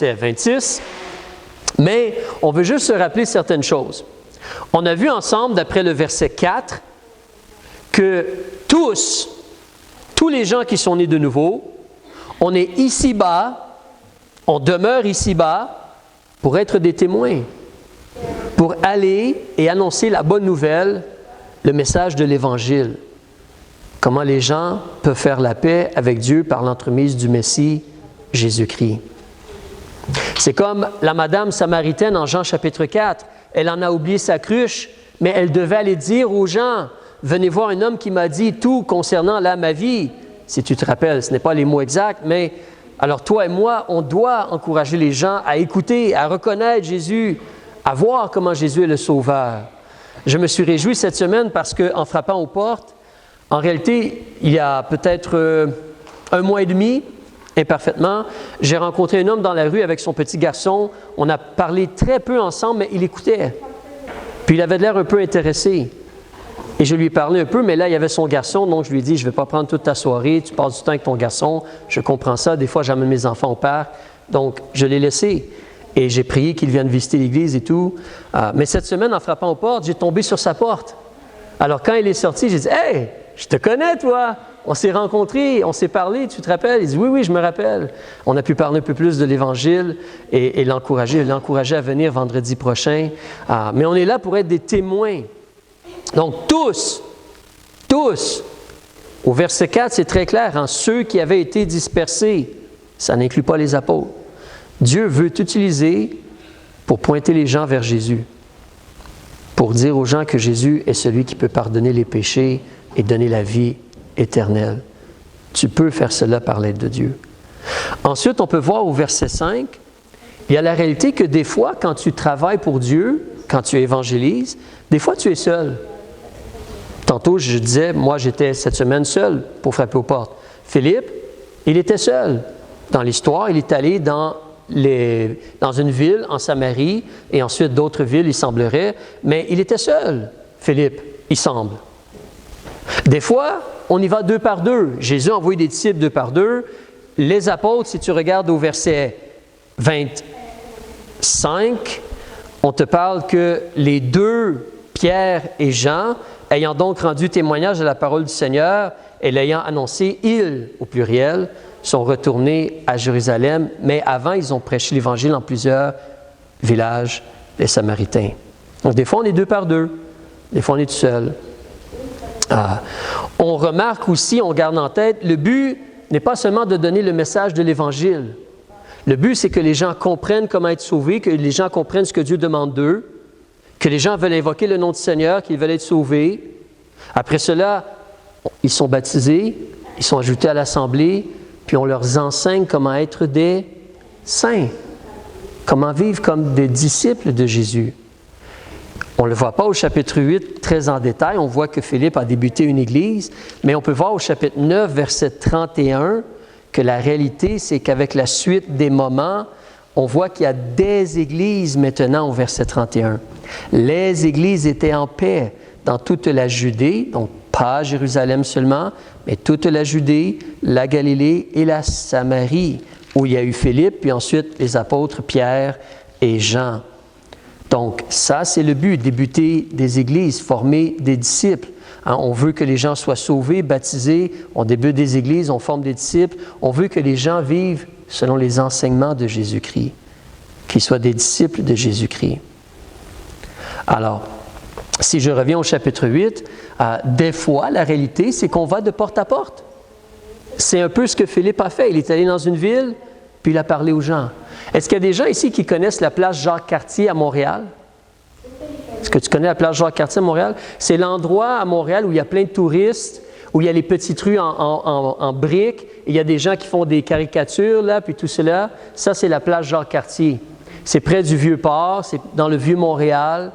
verset 26. Mais on veut juste se rappeler certaines choses. On a vu ensemble, d'après le verset 4, que tous les gens qui sont nés de nouveau, on est ici-bas, on demeure ici-bas pour être des témoins, pour aller et annoncer la bonne nouvelle, le message de l'Évangile. Comment les gens peuvent faire la paix avec Dieu par l'entremise du Messie, Jésus-Christ. C'est comme la madame samaritaine en Jean chapitre 4. Elle en a oublié sa cruche, mais elle devait aller dire aux gens, « Venez voir un homme qui m'a dit tout concernant ma vie. » Si tu te rappelles, ce n'est pas les mots exacts, mais alors toi et moi, on doit encourager les gens à écouter, à reconnaître Jésus, à voir comment Jésus est le Sauveur. Je me suis réjoui cette semaine parce qu'en frappant aux portes, en réalité, il y a peut-être un mois et demi, imparfaitement, j'ai rencontré un homme dans la rue avec son petit garçon. On a parlé très peu ensemble, mais il écoutait. Puis il avait l'air un peu intéressé. Et je lui ai parlé un peu, mais là, il y avait son garçon, donc je lui ai dit, je ne vais pas prendre toute ta soirée, tu passes du temps avec ton garçon, je comprends ça. Des fois, j'amène mes enfants au parc. Donc, je l'ai laissé. Et j'ai prié qu'il vienne visiter l'église et tout. Mais cette semaine, en frappant aux portes, j'ai tombé sur sa porte. Alors, quand il est sorti, j'ai dit, « Hey, je te connais, toi! On s'est rencontrés, on s'est parlé, tu te rappelles? » Il dit, « Oui, je me rappelle. » On a pu parler un peu plus de l'Évangile et l'encourager à venir vendredi prochain. Mais on est là pour être des témoins. Donc, tous, au verset 4, c'est très clair, hein, ceux qui avaient été dispersés, ça n'inclut pas les apôtres. Dieu veut t'utiliser pour pointer les gens vers Jésus, pour dire aux gens que Jésus est celui qui peut pardonner les péchés et donner la vie éternelle. Tu peux faire cela par l'aide de Dieu. Ensuite, on peut voir au verset 5, il y a la réalité que des fois, quand tu travailles pour Dieu, quand tu évangélises, des fois tu es seul. Tantôt, je disais, moi j'étais cette semaine seul pour frapper aux portes. Philippe, il était seul. Dans l'histoire, il est allé dans une ville en Samarie et ensuite d'autres villes, il semblerait, mais il était seul, Philippe, il semble. Des fois, on y va 2 par 2. Jésus a envoyé des disciples 2 par 2. Les apôtres, si tu regardes au verset 25, on te parle que les 2, Pierre et Jean, ayant donc rendu témoignage de la parole du Seigneur et l'ayant annoncé, ils, au pluriel, sont retournés à Jérusalem, mais avant, ils ont prêché l'Évangile en plusieurs villages des Samaritains. Donc, des fois, on est 2 par 2. Des fois, on est tout seul. On remarque aussi, on garde en tête, le but n'est pas seulement de donner le message de l'Évangile. Le but, c'est que les gens comprennent comment être sauvés, que les gens comprennent ce que Dieu demande d'eux, que les gens veulent invoquer le nom du Seigneur, qu'ils veulent être sauvés. Après cela, ils sont baptisés, ils sont ajoutés à l'Assemblée, puis on leur enseigne comment être des saints, comment vivre comme des disciples de Jésus. On ne le voit pas au chapitre 8 très en détail, on voit que Philippe a débuté une église, mais on peut voir au chapitre 9, verset 31, que la réalité, c'est qu'avec la suite des moments, on voit qu'il y a des églises maintenant au verset 31. Les églises étaient en paix dans toute la Judée, donc pas Jérusalem seulement, mais toute la Judée, la Galilée et la Samarie, où il y a eu Philippe, puis ensuite les apôtres Pierre et Jean. Donc ça, c'est le but, débuter des églises, former des disciples. Hein, on veut que les gens soient sauvés, baptisés, on débute des églises, on forme des disciples. On veut que les gens vivent selon les enseignements de Jésus-Christ, qu'ils soient des disciples de Jésus-Christ. Alors, si je reviens au chapitre 8, des fois, la réalité, c'est qu'on va de porte à porte. C'est un peu ce que Philippe a fait. Il est allé dans une ville, puis il a parlé aux gens. Est-ce qu'il y a des gens ici qui connaissent la place Jacques-Cartier à Montréal? Est-ce que tu connais la place Jacques-Cartier à Montréal? C'est l'endroit à Montréal où il y a plein de touristes, où il y a les petites rues en briques, et il y a des gens qui font des caricatures, là, puis tout cela. Ça, c'est la place Jacques-Cartier. C'est près du Vieux-Port, c'est dans le Vieux-Montréal,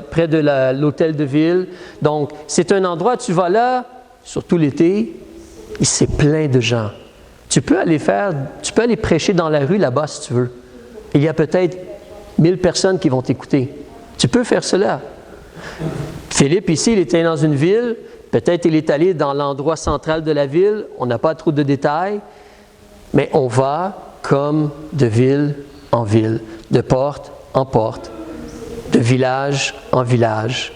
près de l'hôtel de ville. Donc, c'est un endroit, tu vas là, surtout l'été, et c'est plein de gens. Tu peux aller prêcher dans la rue là-bas si tu veux. Il y a peut-être 1000 personnes qui vont t'écouter. Tu peux faire cela. Philippe, ici, il était dans une ville. Peut-être il est allé dans l'endroit central de la ville. On n'a pas trop de détails. Mais on va comme de ville en ville, de porte en porte, de village en village.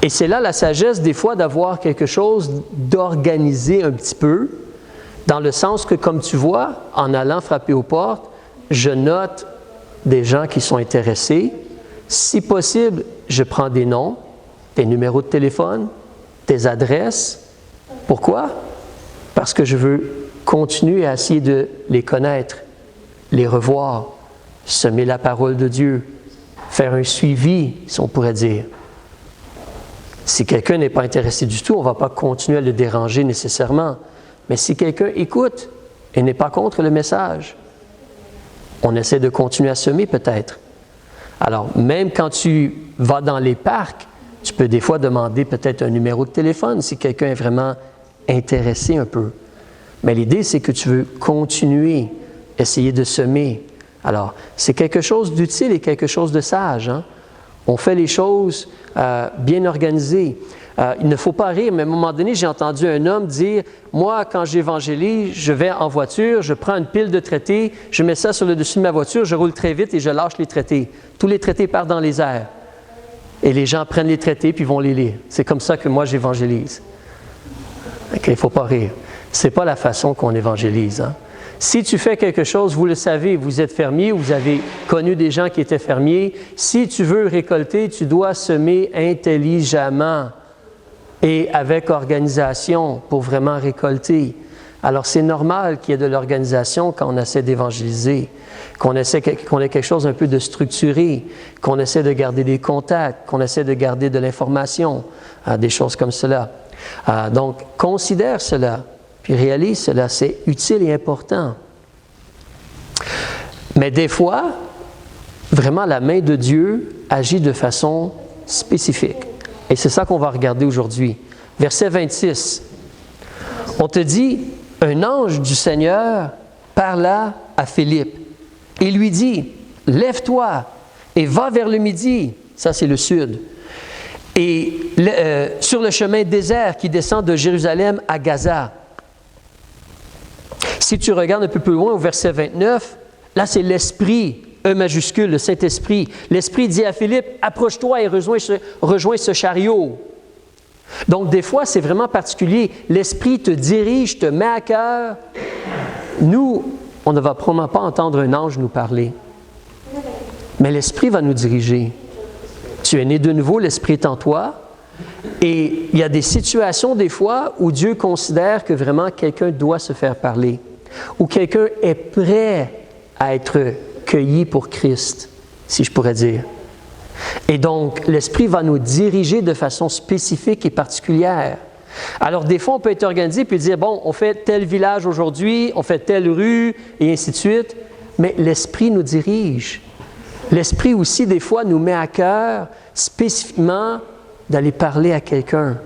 Et c'est là la sagesse des fois d'avoir quelque chose d'organisé un petit peu, dans le sens que, comme tu vois, en allant frapper aux portes, je note des gens qui sont intéressés. Si possible, je prends des noms, des numéros de téléphone, des adresses. Pourquoi? Parce que je veux continuer à essayer de les connaître, les revoir, semer la parole de Dieu, faire un suivi, si on pourrait dire. Si quelqu'un n'est pas intéressé du tout, on ne va pas continuer à le déranger nécessairement. Mais si quelqu'un écoute et n'est pas contre le message, on essaie de continuer à semer peut-être. Alors, même quand tu vas dans les parcs, tu peux des fois demander peut-être un numéro de téléphone si quelqu'un est vraiment intéressé un peu. Mais l'idée, c'est que tu veux continuer, essayer de semer. Alors, c'est quelque chose d'utile et quelque chose de sage, hein? On fait les choses bien organisées. Il ne faut pas rire, mais à un moment donné, j'ai entendu un homme dire « Moi, quand j'évangélise, je vais en voiture, je prends une pile de traités, je mets ça sur le dessus de ma voiture, je roule très vite et je lâche les traités. Tous les traités partent dans les airs. Et les gens prennent les traités puis vont les lire. C'est comme ça que moi, j'évangélise. » Okay, il ne faut pas rire. Ce n'est pas la façon qu'on évangélise, hein? Si tu fais quelque chose, vous le savez, vous êtes fermier, vous avez connu des gens qui étaient fermiers. Si tu veux récolter, tu dois semer intelligemment et avec organisation pour vraiment récolter. Alors, c'est normal qu'il y ait de l'organisation quand on essaie d'évangéliser, qu'on ait quelque chose un peu de structuré, qu'on essaie de garder des contacts, qu'on essaie de garder de l'information, des choses comme cela. Donc, considère cela. Puis réalise cela, c'est utile et important. Mais des fois, vraiment, la main de Dieu agit de façon spécifique. Et c'est ça qu'on va regarder aujourd'hui. Verset 26. On te dit, un ange du Seigneur parla à Philippe et lui dit, lève-toi et va vers le midi. Ça, c'est le sud. Et sur le chemin désert qui descend de Jérusalem à Gaza. Si tu regardes un peu plus loin au verset 29, là c'est l'Esprit, E majuscule, le Saint-Esprit. L'Esprit dit à Philippe, approche-toi et rejoins ce chariot. Donc des fois c'est vraiment particulier. L'Esprit te dirige, te met à cœur. Nous, on ne va probablement pas entendre un ange nous parler. Mais l'Esprit va nous diriger. Tu es né de nouveau, l'Esprit est en toi. Et il y a des situations des fois où Dieu considère que vraiment quelqu'un doit se faire parler. Où quelqu'un est prêt à être cueilli pour Christ, si je pourrais dire. Et donc, l'Esprit va nous diriger de façon spécifique et particulière. Alors, des fois, on peut être organisé puis dire, bon, on fait tel village aujourd'hui, on fait telle rue, et ainsi de suite. Mais l'Esprit nous dirige. L'Esprit aussi, des fois, nous met à cœur spécifiquement d'aller parler à quelqu'un.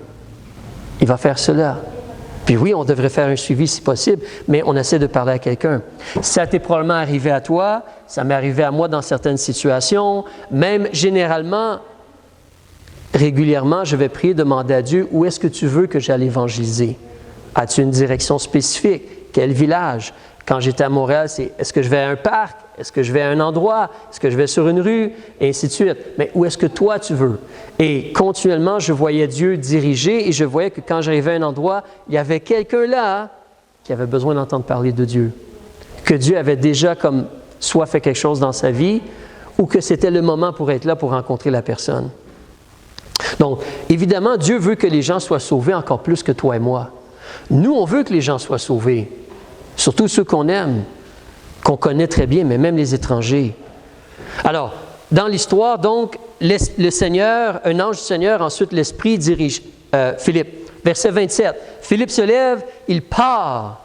Il va faire cela. Puis oui, on devrait faire un suivi si possible, mais on essaie de parler à quelqu'un. Ça t'est probablement arrivé à toi, ça m'est arrivé à moi dans certaines situations, même généralement, régulièrement, je vais prier, demander à Dieu, où est-ce que tu veux que j'aille évangéliser? As-tu une direction spécifique? Quel village? Quand j'étais à Montréal, c'est est-ce que je vais à un parc? Est-ce que je vais à un endroit? Est-ce que je vais sur une rue? Et ainsi de suite. Mais où est-ce que toi tu veux? Et continuellement, je voyais Dieu diriger et je voyais que quand j'arrivais à un endroit, il y avait quelqu'un là qui avait besoin d'entendre parler de Dieu. Que Dieu avait déjà comme soit fait quelque chose dans sa vie ou que c'était le moment pour être là pour rencontrer la personne. Donc, évidemment, Dieu veut que les gens soient sauvés encore plus que toi et moi. Nous, on veut que les gens soient sauvés. Surtout ceux qu'on aime, qu'on connaît très bien, mais même les étrangers. Alors, dans l'histoire, donc, le Seigneur, un ange du Seigneur, ensuite l'Esprit dirige Philippe. Verset 27. Philippe se lève, il part.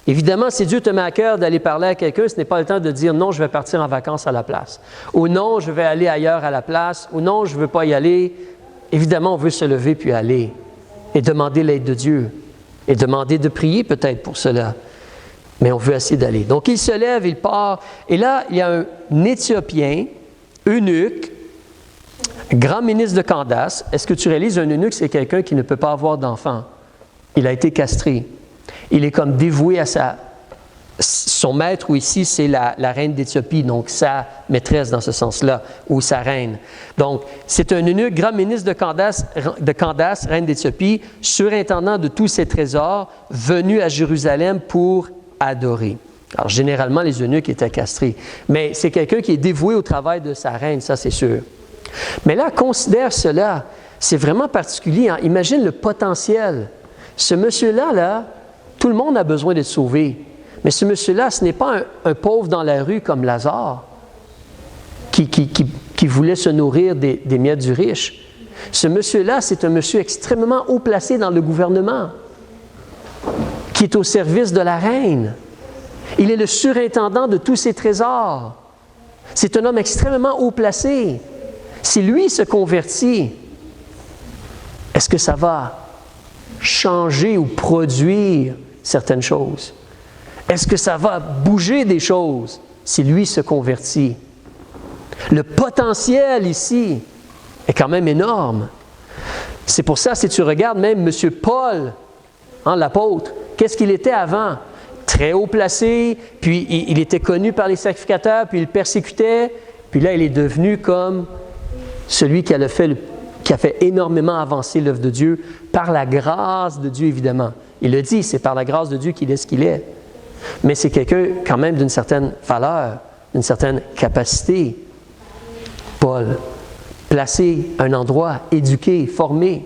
Évidemment, si Dieu te met à cœur d'aller parler à quelqu'un, ce n'est pas le temps de dire non, je vais partir en vacances à la place. Ou non, je vais aller ailleurs à la place. Ou non, je ne veux pas y aller. Évidemment, on veut se lever puis aller et demander l'aide de Dieu et demander de prier peut-être pour cela. Mais on veut essayer d'aller. Donc, il se lève, il part. Et là, il y a un Éthiopien, eunuque, grand ministre de Candace. Est-ce que tu réalises, un eunuque, c'est quelqu'un qui ne peut pas avoir d'enfant. Il a été castré. Il est comme dévoué à son maître, ou ici, c'est la reine d'Éthiopie, donc sa maîtresse dans ce sens-là, ou sa reine. Donc, c'est un eunuque, grand ministre de Candace, reine d'Éthiopie, surintendant de tous ses trésors, venu à Jérusalem pour adorer. Alors, généralement, les eunuques étaient castrés, mais c'est quelqu'un qui est dévoué au travail de sa reine, ça c'est sûr. Mais là, considère cela, c'est vraiment particulier. Hein? Imagine le potentiel. Ce monsieur-là, là, tout le monde a besoin d'être sauvé. Mais ce monsieur-là, ce n'est pas un pauvre dans la rue comme Lazare, qui voulait se nourrir des miettes du riche. Ce monsieur-là, c'est un monsieur extrêmement haut placé dans le gouvernement, qui est au service de la reine. Il est le surintendant de tous ses trésors. C'est un homme extrêmement haut placé. Si lui se convertit, est-ce que ça va changer ou produire certaines choses? Est-ce que ça va bouger des choses si lui se convertit? Le potentiel ici est quand même énorme. C'est pour ça, si tu regardes même M. Paul, hein, l'apôtre, qu'est-ce qu'il était avant? Très haut placé, puis il était connu par les sacrificateurs, puis il persécutait, puis là, il est devenu comme celui qui a fait énormément avancer l'œuvre de Dieu, par la grâce de Dieu, évidemment. Il le dit, c'est par la grâce de Dieu qu'il est ce qu'il est. Mais c'est quelqu'un quand même d'une certaine valeur, d'une certaine capacité. Paul, placé à un endroit, éduqué, formé.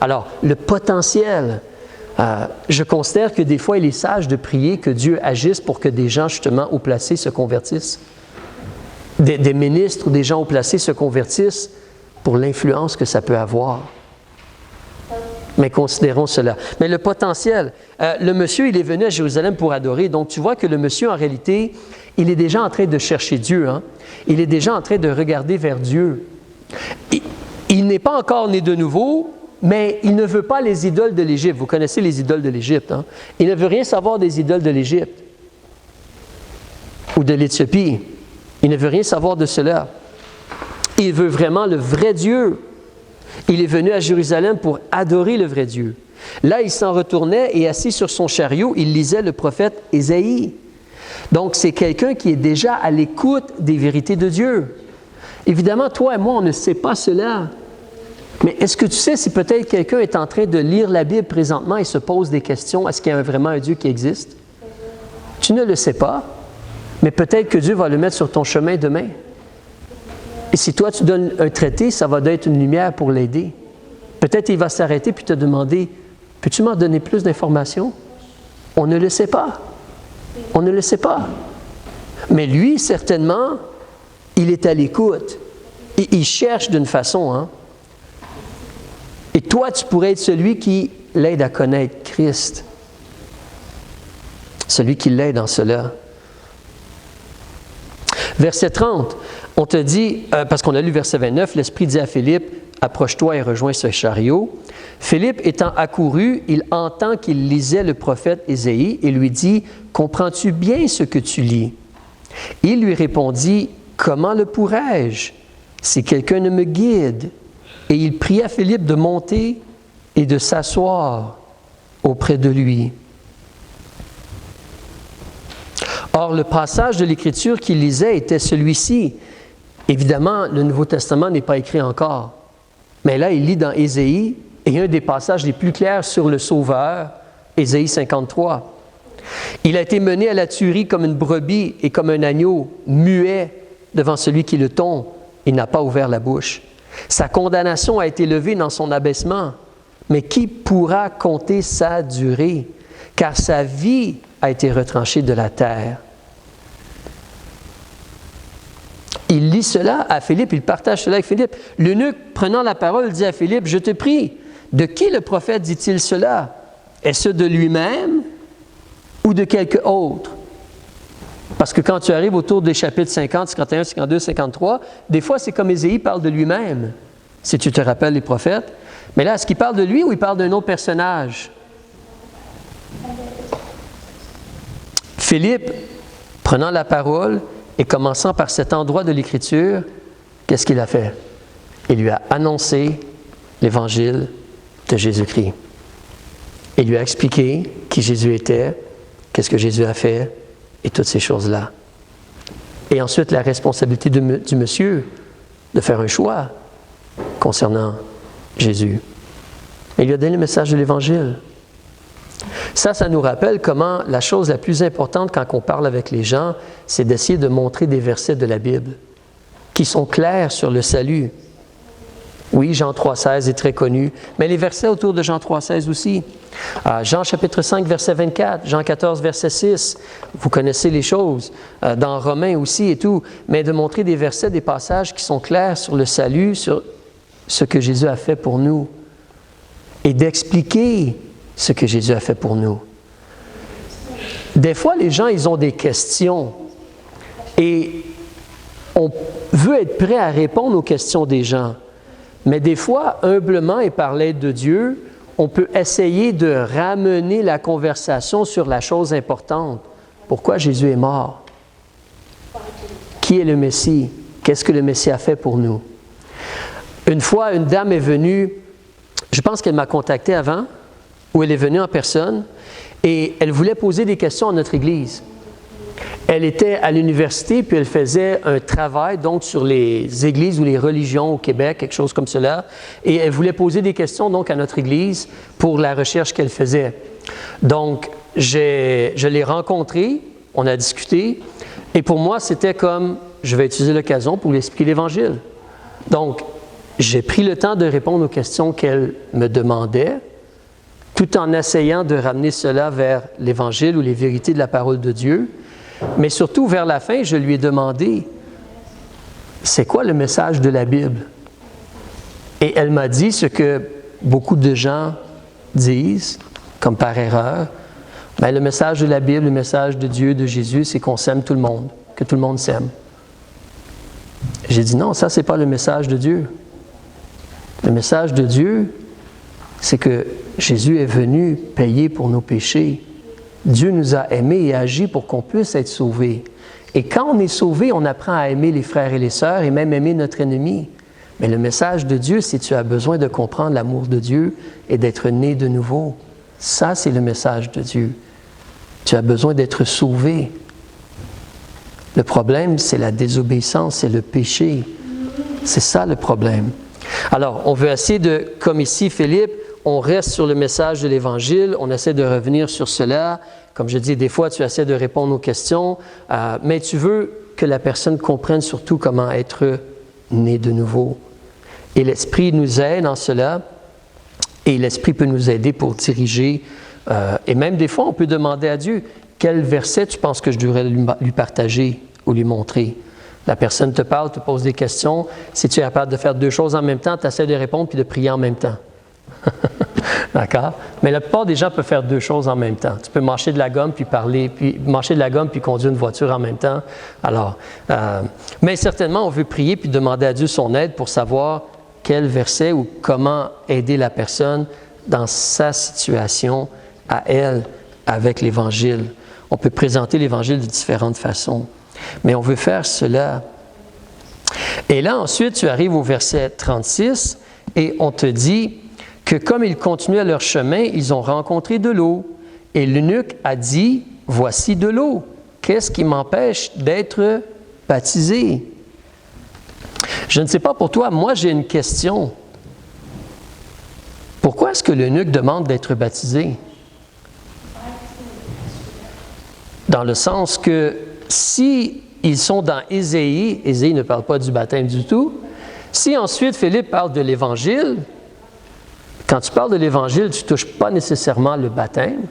Alors, le potentiel, je considère que des fois, il est sage de prier que Dieu agisse pour que des gens, justement, haut placés se convertissent. Des ministres ou des gens haut placés se convertissent pour l'influence que ça peut avoir. Mais considérons cela. Mais le potentiel, le monsieur, il est venu à Jérusalem pour adorer. Donc, tu vois que le monsieur, en réalité, il est déjà en train de chercher Dieu. Hein? Il est déjà en train de regarder vers Dieu. Il n'est pas encore né de nouveau, mais il ne veut pas les idoles de l'Égypte. Vous connaissez les idoles de l'Égypte. Hein? Il ne veut rien savoir des idoles de l'Égypte ou de l'Éthiopie. Il ne veut rien savoir de cela. Il veut vraiment le vrai Dieu. Il est venu à Jérusalem pour adorer le vrai Dieu. Là, il s'en retournait et assis sur son chariot, il lisait le prophète Ésaïe. Donc, c'est quelqu'un qui est déjà à l'écoute des vérités de Dieu. Évidemment, toi et moi, on ne sait pas cela. Mais est-ce que tu sais si peut-être quelqu'un est en train de lire la Bible présentement et se pose des questions, est-ce qu'il y a vraiment un Dieu qui existe? Tu ne le sais pas, mais peut-être que Dieu va le mettre sur ton chemin demain. Et si toi, tu donnes un traité, ça va être une lumière pour l'aider. Peut-être il va s'arrêter puis te demander, peux-tu m'en donner plus d'informations? On ne le sait pas. On ne le sait pas. Mais lui, certainement, il est à l'écoute. Et il cherche d'une façon. Hein? Et toi, tu pourrais être celui qui l'aide à connaître Christ. Celui qui l'aide en cela. Verset 30, on te dit, parce qu'on a lu verset 29, l'Esprit dit à Philippe, approche-toi et rejoins ce chariot. Philippe étant accouru, il entend qu'il lisait le prophète Ésaïe et lui dit, comprends-tu bien ce que tu lis? Il lui répondit, comment le pourrais-je si quelqu'un ne me guide? Et il pria Philippe de monter et de s'asseoir auprès de lui. Or, le passage de l'Écriture qu'il lisait était celui-ci. Évidemment, le Nouveau Testament n'est pas écrit encore. Mais là, il lit dans Ésaïe, et un des passages les plus clairs sur le Sauveur, Ésaïe 53. Il a été mené à la tuerie comme une brebis et comme un agneau, muet devant celui qui le tond. Il n'a pas ouvert la bouche. Sa condamnation a été levée dans son abaissement. Mais qui pourra compter sa durée? Car sa vie a été retranchée de la terre. Il lit cela à Philippe, il partage cela avec Philippe. L'eunuque, prenant la parole, dit à Philippe, « Je te prie, de qui le prophète dit-il cela? Est-ce de lui-même ou de quelque autre? » Parce que quand tu arrives autour des chapitres 50, 51, 52, 53, des fois c'est comme Ésaïe parle de lui-même, si tu te rappelles les prophètes. Mais là, est-ce qu'il parle de lui ou il parle d'un autre personnage? Philippe, prenant la parole et commençant par cet endroit de l'Écriture, qu'est-ce qu'il a fait? Il lui a annoncé l'Évangile de Jésus-Christ. Il lui a expliqué qui Jésus était, qu'est-ce que Jésus a fait, et toutes ces choses-là. Et ensuite, la responsabilité du monsieur de faire un choix concernant Jésus. Et il lui a donné le message de l'Évangile. Ça nous rappelle comment la chose la plus importante quand on parle avec les gens, c'est d'essayer de montrer des versets de la Bible qui sont clairs sur le salut. Oui, Jean 3,16 est très connu, mais les versets autour de Jean 3,16 aussi. Jean chapitre 5, verset 24, Jean 14, verset 6, vous connaissez les choses, dans Romains aussi et tout, mais de montrer des versets, des passages qui sont clairs sur le salut, sur ce que Jésus a fait pour nous, et d'expliquer ce que Jésus a fait pour nous. Des fois, les gens, ils ont des questions, et on veut être prêt à répondre aux questions des gens. Mais des fois, humblement et par l'aide de Dieu, on peut essayer de ramener la conversation sur la chose importante. Pourquoi Jésus est mort? Qui est le Messie? Qu'est-ce que le Messie a fait pour nous? Une fois, une dame est venue, je pense qu'elle m'a contacté avant, ou elle est venue en personne, et elle voulait poser des questions à notre Église. Elle était à l'université, puis elle faisait un travail donc sur les églises ou les religions au Québec, quelque chose comme cela. Et elle voulait poser des questions donc à notre Église pour la recherche qu'elle faisait. Donc, je l'ai rencontrée, on a discuté, et pour moi, c'était comme, je vais utiliser l'occasion pour lui expliquer l'Évangile. Donc, j'ai pris le temps de répondre aux questions qu'elle me demandait, tout en essayant de ramener cela vers l'Évangile ou les vérités de la parole de Dieu. Mais surtout, vers la fin, je lui ai demandé, c'est quoi le message de la Bible? Et elle m'a dit ce que beaucoup de gens disent, comme par erreur. Bien, le message de la Bible, le message de Dieu, de Jésus, c'est qu'on s'aime tout le monde, que tout le monde s'aime. J'ai dit non, ça, c'est pas le message de Dieu. Le message de Dieu, c'est que Jésus est venu payer pour nos péchés. Dieu nous a aimés et agi pour qu'on puisse être sauvés. Et quand on est sauvé, on apprend à aimer les frères et les sœurs et même aimer notre ennemi. Mais le message de Dieu, c'est que tu as besoin de comprendre l'amour de Dieu et d'être né de nouveau. Ça, c'est le message de Dieu. Tu as besoin d'être sauvé. Le problème, c'est la désobéissance, c'est le péché. C'est ça le problème. Alors, on veut essayer de, comme ici Philippe, on reste sur le message de l'Évangile, on essaie de revenir sur cela. Comme je dis, des fois, tu essaies de répondre aux questions, mais tu veux que la personne comprenne surtout comment être né de nouveau. Et l'Esprit nous aide en cela, et l'Esprit peut nous aider pour diriger. Et même des fois, on peut demander à Dieu, quel verset tu penses que je devrais lui partager ou lui montrer? La personne te parle, te pose des questions. Si tu es capable de faire deux choses en même temps, tu essaies de répondre puis de prier en même temps. D'accord? Mais la plupart des gens peuvent faire deux choses en même temps. Tu peux mâcher de la gomme puis parler, puis mâcher de la gomme puis conduire une voiture en même temps. Alors, mais certainement, on veut prier puis demander à Dieu son aide pour savoir quel verset ou comment aider la personne dans sa situation à elle avec l'Évangile. On peut présenter l'Évangile de différentes façons, mais on veut faire cela. Et là, ensuite, tu arrives au verset 36 et on te dit que comme ils continuaient leur chemin, ils ont rencontré de l'eau. Et l'eunuque a dit, « Voici de l'eau. Qu'est-ce qui m'empêche d'être baptisé? » Je ne sais pas pour toi, moi j'ai une question. Pourquoi est-ce que l'eunuque demande d'être baptisé? Dans le sens que si ils sont dans Ésaïe, Ésaïe ne parle pas du baptême du tout, si ensuite Philippe parle de l'Évangile, quand tu parles de l'Évangile, tu ne touches pas nécessairement le baptême.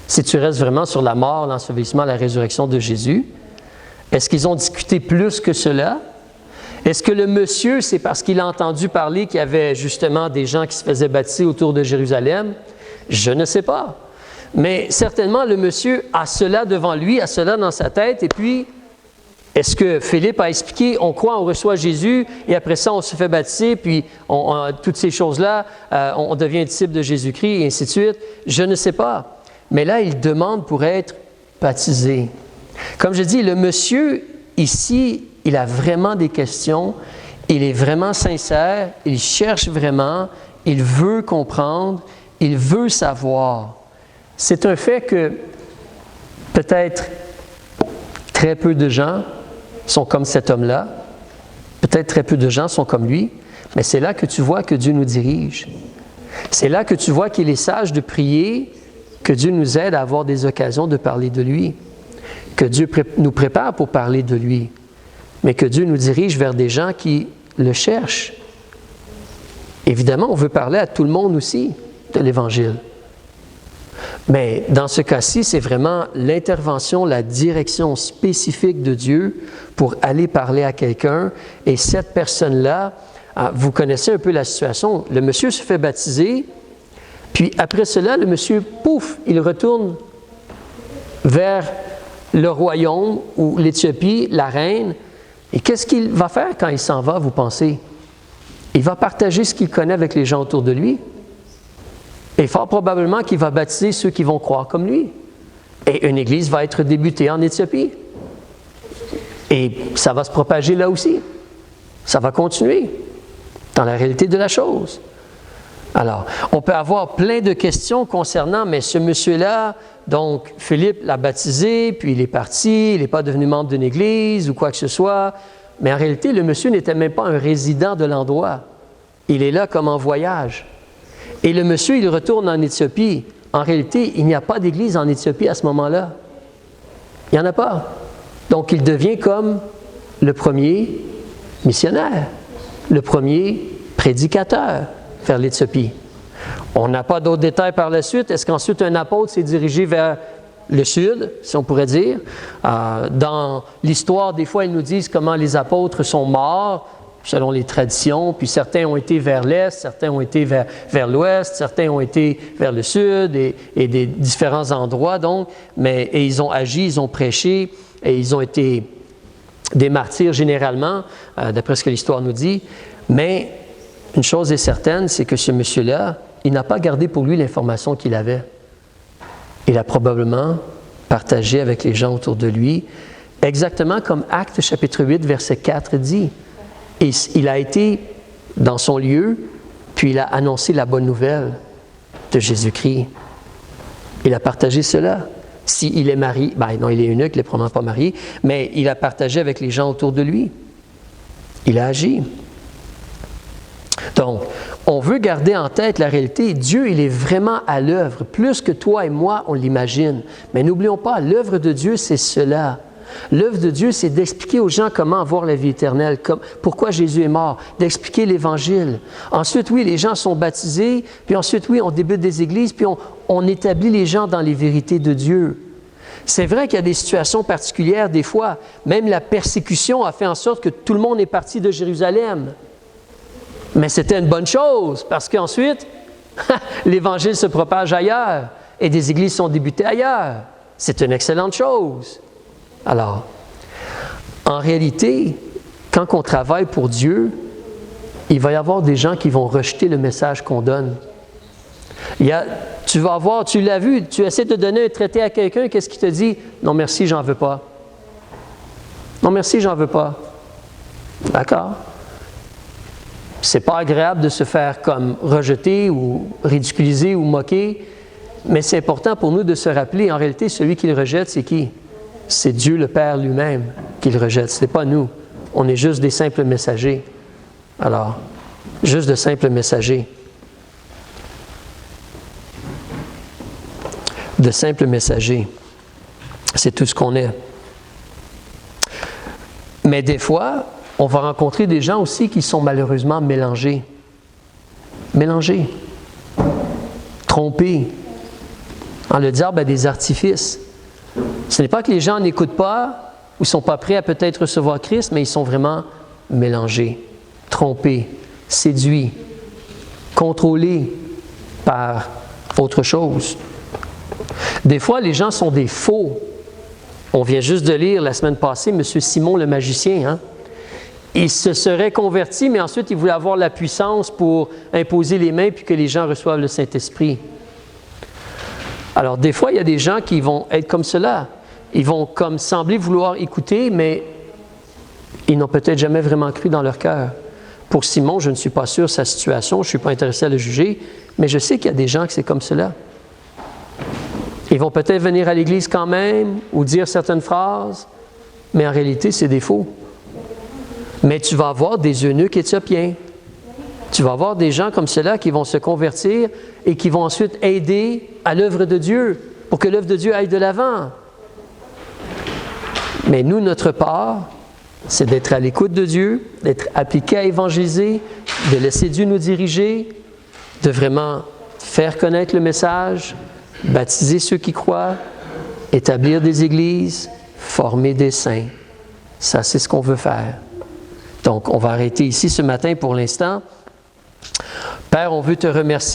Si tu restes vraiment sur la mort, l'ensevelissement, la résurrection de Jésus, est-ce qu'ils ont discuté plus que cela? Est-ce que le monsieur, c'est parce qu'il a entendu parler qu'il y avait justement des gens qui se faisaient baptiser autour de Jérusalem? Je ne sais pas. Mais certainement, le monsieur a cela devant lui, a cela dans sa tête, et puis, est-ce que Philippe a expliqué, on croit, on reçoit Jésus, et après ça, on se fait baptiser, puis toutes ces choses-là, on devient disciple de Jésus-Christ, et ainsi de suite? Je ne sais pas. Mais là, il demande pour être baptisé. Comme je dis, le monsieur, ici, il a vraiment des questions, il est vraiment sincère, il cherche vraiment, il veut comprendre, il veut savoir. C'est un fait que peut-être Très peu de gens sont comme cet homme-là. Peut-être très peu de gens sont comme lui, mais c'est là que tu vois que Dieu nous dirige. C'est là que tu vois qu'il est sage de prier, que Dieu nous aide à avoir des occasions de parler de lui, que Dieu nous prépare pour parler de lui, mais que Dieu nous dirige vers des gens qui le cherchent. Évidemment, on veut parler à tout le monde aussi de l'Évangile. Mais dans ce cas-ci, c'est vraiment l'intervention, la direction spécifique de Dieu pour aller parler à quelqu'un. Et cette personne-là, vous connaissez un peu la situation. Le monsieur se fait baptiser, puis après cela, le monsieur, pouf, il retourne vers le royaume ou l'Éthiopie, la reine. Et qu'est-ce qu'il va faire quand il s'en va, vous pensez? Il va partager ce qu'il connaît avec les gens autour de lui. Et fort probablement qu'il va baptiser ceux qui vont croire comme lui. Et une église va être débutée en Éthiopie. Et ça va se propager là aussi. Ça va continuer dans la réalité de la chose. Alors, on peut avoir plein de questions concernant, mais ce monsieur-là, donc Philippe l'a baptisé, puis il est parti, il n'est pas devenu membre d'une église ou quoi que ce soit. Mais en réalité, le monsieur n'était même pas un résident de l'endroit. Il est là comme en voyage. Et le monsieur, il retourne en Éthiopie. En réalité, il n'y a pas d'église en Éthiopie à ce moment-là. Il n'y en a pas. Donc, il devient comme le premier missionnaire, le premier prédicateur vers l'Éthiopie. On n'a pas d'autres détails par la suite. Est-ce qu'ensuite un apôtre s'est dirigé vers le sud, si on pourrait dire? Dans l'histoire, des fois, ils nous disent comment les apôtres sont morts, selon les traditions, puis certains ont été vers l'est, certains ont été vers l'ouest, certains ont été vers le sud et des différents endroits, donc, et ils ont agi, ils ont prêché, et ils ont été des martyrs généralement, d'après ce que l'histoire nous dit. Mais une chose est certaine, c'est que ce monsieur-là, il n'a pas gardé pour lui l'information qu'il avait. Il a probablement partagé avec les gens autour de lui, exactement comme Actes chapitre 8, verset 4 dit. Et il a été dans son lieu, puis il a annoncé la bonne nouvelle de Jésus-Christ. Il a partagé cela. S'il est marié, non, il est eunuque, il n'est probablement pas marié, mais il a partagé avec les gens autour de lui. Il a agi. Donc, on veut garder en tête la réalité. Dieu, il est vraiment à l'œuvre, plus que toi et moi, on l'imagine. Mais n'oublions pas, l'œuvre de Dieu, c'est cela. L'œuvre de Dieu, c'est d'expliquer aux gens comment avoir la vie éternelle, pourquoi Jésus est mort, d'expliquer l'Évangile. Ensuite, oui, les gens sont baptisés, puis ensuite, oui, on débute des églises, puis on établit les gens dans les vérités de Dieu. C'est vrai qu'il y a des situations particulières, des fois, même la persécution a fait en sorte que tout le monde est parti de Jérusalem. Mais c'était une bonne chose, parce qu'ensuite, l'Évangile se propage ailleurs, et des églises sont débutées ailleurs. C'est une excellente chose. Alors, en réalité, quand on travaille pour Dieu, il va y avoir des gens qui vont rejeter le message qu'on donne. Tu vas avoir, tu l'as vu, tu essaies de donner un traité à quelqu'un, qu'est-ce qu'il te dit? Non, merci, j'en veux pas. Non, merci, j'en veux pas. D'accord. C'est pas agréable de se faire comme rejeter ou ridiculiser ou moquer, mais c'est important pour nous de se rappeler, en réalité, celui qui le rejette, c'est qui? C'est Dieu le Père lui-même qui le rejette, ce n'est pas nous. On est juste des simples messagers. Alors, juste de simples messagers. De simples messagers. C'est tout ce qu'on est. Mais des fois, on va rencontrer des gens aussi qui sont malheureusement mélangés. Mélangés. Trompés. Le diable a des artifices. Ce n'est pas que les gens n'écoutent pas ou ne sont pas prêts à peut-être recevoir Christ, mais ils sont vraiment mélangés, trompés, séduits, contrôlés par autre chose. Des fois, les gens sont des faux. On vient juste de lire la semaine passée, M. Simon le magicien. Il se serait converti, mais ensuite il voulait avoir la puissance pour imposer les mains puis que les gens reçoivent le Saint-Esprit. Alors, des fois, il y a des gens qui vont être comme cela. Ils vont comme sembler vouloir écouter, mais ils n'ont peut-être jamais vraiment cru dans leur cœur. Pour Simon, je ne suis pas sûr de sa situation, je ne suis pas intéressé à le juger, mais je sais qu'il y a des gens qui c'est comme cela. Ils vont peut-être venir à l'Église quand même, ou dire certaines phrases, mais en réalité, c'est des faux. Mais tu vas avoir des eunuques éthiopiens. Tu vas avoir des gens comme ceux-là qui vont se convertir et qui vont ensuite aider à l'œuvre de Dieu, pour que l'œuvre de Dieu aille de l'avant. Mais nous, notre part, c'est d'être à l'écoute de Dieu, d'être appliqué à évangéliser, de laisser Dieu nous diriger, de vraiment faire connaître le message, baptiser ceux qui croient, établir des églises, former des saints. Ça, c'est ce qu'on veut faire. Donc, on va arrêter ici ce matin pour l'instant. Père, on veut te remercier.